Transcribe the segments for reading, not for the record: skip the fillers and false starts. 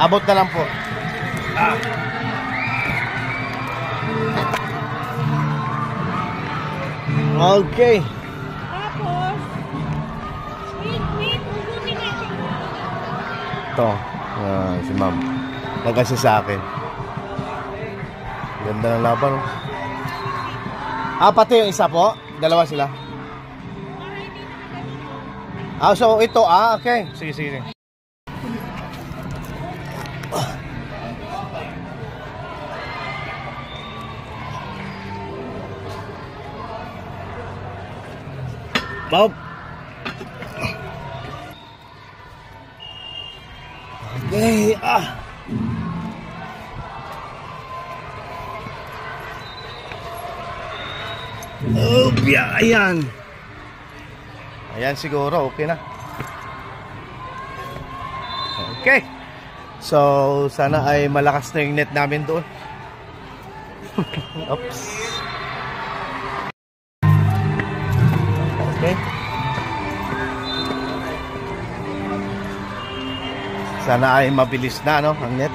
Abot na lang po. Okay. Tapos, wait, ubusin natin. Ito, si ma'am. Nagkasi sa akin. Ganda ng laban. Pati yung isa po? Dalawa sila? So ito, okay. Sige. Bob. Okay, ayan. Ayan siguro, okay na. Okay. So, sana ay malakas na yung net namin doon. Oops. Okay. Sana ay mabilis na, no, ang net.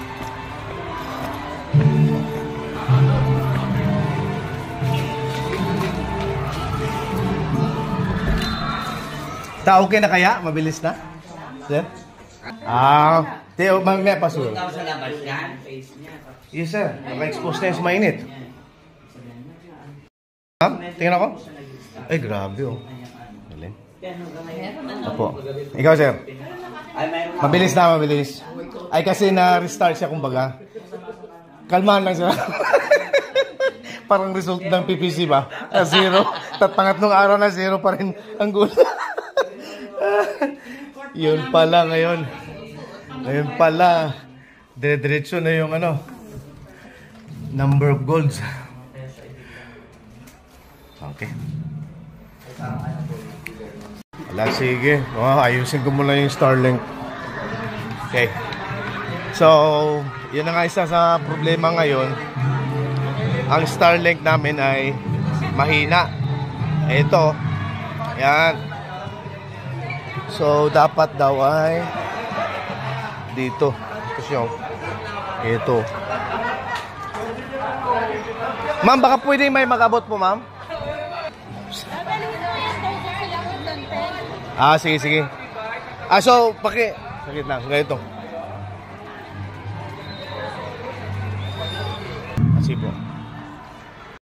Okay na kaya? Mabilis na? Sir? Teo, may pasul. Yes, sir. Naka-expose na yung mainit. Tingnan ako. Ay, grabe, oh. Galing. Opo. Ikaw, sir? Mabilis na, mabilis. Ay, kasi na-restart siya, kumbaga. Kalmahan lang siya. Parang result ng PPC ba? Zero. Pangatlong araw na zero pa rin ang gula. Yun pala ngayon. Ngayon pala. Dire-diretso na yung number of golds. Okay. Wala, sige. Ayusin ko muna yung Starlink. Okay. So, yun na nga isa sa problema ngayon. Ang Starlink namin ay mahina. Ito. Yan. So, dapat daw ay dito. Ito. Ma'am, baka pwede may mag-abot po, ma'am? Sige. So, sakit lang. Ganito.